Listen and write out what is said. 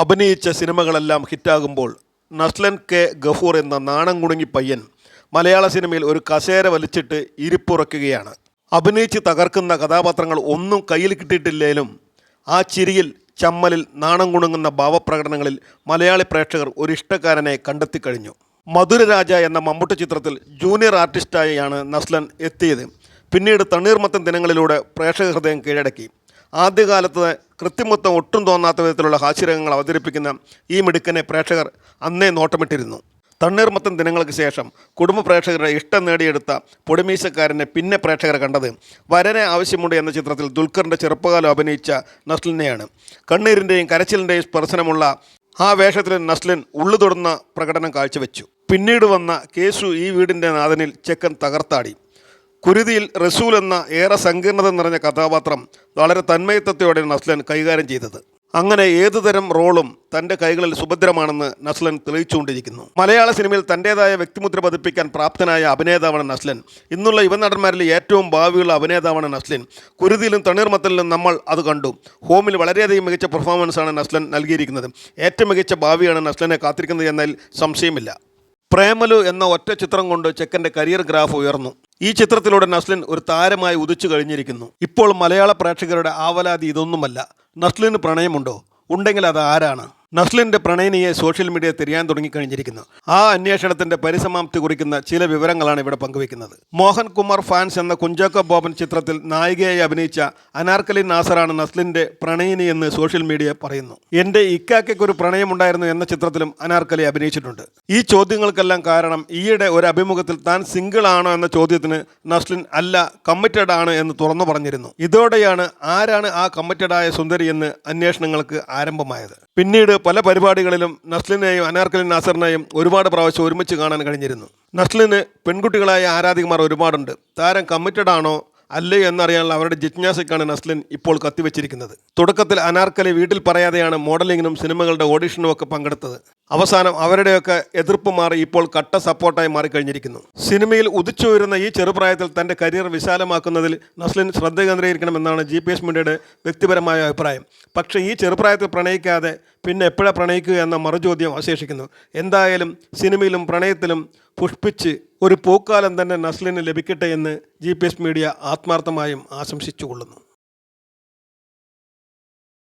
അഭിനയിച്ച സിനിമകളെല്ലാം ഹിറ്റാകുമ്പോൾ നസ്ലൻ കെ ഗഫൂർ എന്ന നാണം കുണുങ്ങി പയ്യൻ മലയാള സിനിമയിൽ ഒരു കസേര വലിച്ചിട്ട് ഇരിപ്പുറക്കുകയാണ്. അഭിനയിച്ച് തകർക്കുന്ന കഥാപാത്രങ്ങൾ ഒന്നും കയ്യിൽ കിട്ടിയിട്ടില്ലേലും ആ ചിരിയിൽ, ചമ്മലിൽ, നാണം കുണുങ്ങുന്ന ഭാവപ്രകടനങ്ങളിൽ മലയാളി പ്രേക്ഷകർ ഒരു ഇഷ്ടക്കാരനെ കണ്ടെത്തിക്കഴിഞ്ഞു. മധുരരാജ എന്ന മമ്മൂട്ടി ചിത്രത്തിൽ ജൂനിയർ ആർട്ടിസ്റ്റായാണ് നസ്ലൻ എത്തിയത്. പിന്നീട് തണ്ണീർമത്തൻ ദിനങ്ങളിലൂടെ പ്രേക്ഷക ഹൃദയം കീഴടക്കി. ആദ്യകാലത്ത് കൃത്രിമത്വം ഒട്ടും തോന്നാത്ത വിധത്തിലുള്ള ഹാസ്യരംഗങ്ങൾ അവതരിപ്പിക്കുന്ന ഈ മിടുക്കനെ പ്രേക്ഷകർ അന്നേ നോട്ടമിട്ടിരുന്നു. തണ്ണീർമത്തൻ ദിനങ്ങൾക്ക് ശേഷം കുടുംബ പ്രേക്ഷകരുടെ ഇഷ്ടം നേടിയെടുത്ത പൊടിമീശക്കാരനെ പിന്നെ പ്രേക്ഷകർ കണ്ടത് വരനെ ആവശ്യമുണ്ട് എന്ന ചിത്രത്തിൽ ദുൽഖറിൻ്റെ ചെറുപ്പകാലം അഭിനയിച്ച നസ്ലിനെയാണ്. കണ്ണീരിൻ്റെയും കരച്ചിലിൻ്റെയും സ്പർശനമുള്ള ആ വേഷത്തിൽ നസ്ലിൻ ഉള്ളു തൊടുന്ന പ്രകടനം കാഴ്ചവെച്ചു. പിന്നീട് വന്ന കേശു ഈ വീടിൻ്റെ നാഥനിൽ ചെക്കൻ തകർത്താടി. കുരുതിയിൽ റസൂൽ എന്ന ഏറെ സങ്കീർണത നിറഞ്ഞ കഥാപാത്രം വളരെ തന്മയത്വത്തോടെ നസ്ലൻ കൈകാര്യം ചെയ്തത്. അങ്ങനെ ഏതുതരം റോളും തൻ്റെ കൈകളിൽ സുഭദ്രമാണെന്ന് നസ്ലൻ തെളിയിച്ചുകൊണ്ടിരിക്കുന്നു. മലയാള സിനിമയിൽ തൻ്റേതായ വ്യക്തിമുദ്ര പതിപ്പിക്കാൻ പ്രാപ്തനായ അഭിനേതാവാണ് നസ്ലൻ. ഇന്നുള്ള യുവനടന്മാരിൽ ഏറ്റവും ഭാവിയുള്ള അഭിനേതാവാണ് നസ്ലിൻ. കുരുതിയിലും തണ്ണീർമത്തലിലും നമ്മൾ അത് കണ്ടു. ഹോമിൽ വളരെയധികം മികച്ച പെർഫോമൻസാണ് നസ്ലൻ നൽകിയിരിക്കുന്നത്. ഏറ്റവും മികച്ച ഭാവിയാണ് നസ്ലനെ കാത്തിരിക്കുന്നത് എന്നതിൽ സംശയമില്ല. പ്രേമലു എന്ന ഒറ്റ ചിത്രം കൊണ്ട് ചെക്കൻ്റെ കരിയർ ഗ്രാഫ് ഉയർന്നു. ഈ ചിത്രത്തിലൂടെ നസ്ലിൻ ഒരു താരമായി ഉദിച്ചു കഴിഞ്ഞിരിക്കുന്നു. ഇപ്പോൾ മലയാള പ്രേക്ഷകരുടെ ആവലാതി ഇതൊന്നുമല്ല. നസ്ലിന് പ്രണയമുണ്ടോ? ഉണ്ടെങ്കിൽ അത് ആരാണ്? നസ്ലിൻ്റെ പ്രണയിനിയെ സോഷ്യൽ മീഡിയ തിരിയാൻ തുടങ്ങിക്കഴിഞ്ഞിരിക്കുന്നു. ആ അന്വേഷണത്തിൻ്റെ പരിസമാപ്തി കുറിക്കുന്ന ചില വിവരങ്ങളാണ് ഇവിടെ പങ്കുവയ്ക്കുന്നത്. മോഹൻകുമാർ ഫാൻസ് എന്ന കുഞ്ചാക്കോ ബോബൻ ചിത്രത്തിൽ നായികയായി അഭിനയിച്ച അനാർക്കലി നാസറാണ് നസ്ലിൻ്റെ പ്രണയിനി എന്ന് സോഷ്യൽ മീഡിയ പറയുന്നു. എൻ്റെ ഇക്കാക്കയ്ക്കൊരു പ്രണയമുണ്ടായിരുന്നു എന്ന ചിത്രത്തിലും അനാർക്കലി അഭിനയിച്ചിട്ടുണ്ട്. ഈ ചോദ്യങ്ങൾക്കെല്ലാം കാരണം ഈയിടെ ഒരു അഭിമുഖത്തിൽ താൻ സിംഗിൾ ആണോ എന്ന ചോദ്യത്തിന് നസ്ലിൻ അല്ല, കമ്മിറ്റഡ് ആണ് എന്ന് തുറന്നു പറഞ്ഞിരുന്നു. ഇതോടെയാണ് ആരാണ് ആ കമ്മിറ്റഡായ സുന്ദരി എന്ന് അന്വേഷണങ്ങൾക്ക് ആരംഭമായത്. പിന്നീട് പല പരിപാടികളിലും നസ്ലിനെയും അനാർക്കലി നാസറിനെയും ഒരുപാട് പ്രാവശ്യം ഒരുമിച്ച് കാണാൻ കഴിഞ്ഞിരുന്നു. നസ്ലിന് പെൺകുട്ടികളായ ആരാധികമാർ ഒരുപാടുണ്ട്. താരം കമ്മിറ്റഡ് ആണോ അല്ലേ എന്നറിയാനുള്ള അവരുടെ ജിജ്ഞാസയ്ക്കാണ് നസ്ലിൻ ഇപ്പോൾ കത്തിവെച്ചിരിക്കുന്നത്. തുടക്കത്തിൽ അനാർക്കലി വീട്ടിൽ പറയാതെയാണ് മോഡലിങ്ങിനും സിനിമകളുടെ ഓഡിഷനും ഒക്കെ പങ്കെടുത്തത്. അവസാനം അവരുടെയൊക്കെ എതിർപ്പ് മാറി ഇപ്പോൾ കട്ട സപ്പോർട്ടായി മാറിക്കഴിഞ്ഞിരിക്കുന്നു. സിനിമയിൽ ഉദിച്ചുവരുന്ന ഈ ചെറുപ്രായത്തിൽ തൻ്റെ കരിയർ വിശാലമാക്കുന്നതിൽ നസ്ലിൻ ശ്രദ്ധ കേന്ദ്രീകരിക്കണമെന്നാണ് GPS മീഡിയയുടെ വ്യക്തിപരമായ അഭിപ്രായം. പക്ഷേ ഈ ചെറുപ്രായത്തിൽ പ്രണയിക്കാതെ പിന്നെ എപ്പോഴാണ് പ്രണയിക്കുക എന്ന മറുചോദ്യം അവശേഷിക്കുന്നു. എന്തായാലും സിനിമയിലും പ്രണയത്തിലും പുഷ്പിച്ച് ഒരു പൂക്കാലം തന്നെ നസ്ലിന് ലഭിക്കട്ടെ എന്ന് GPS മീഡിയ ആത്മാർത്ഥമായും ആശംസിച്ചുകൊള്ളുന്നു.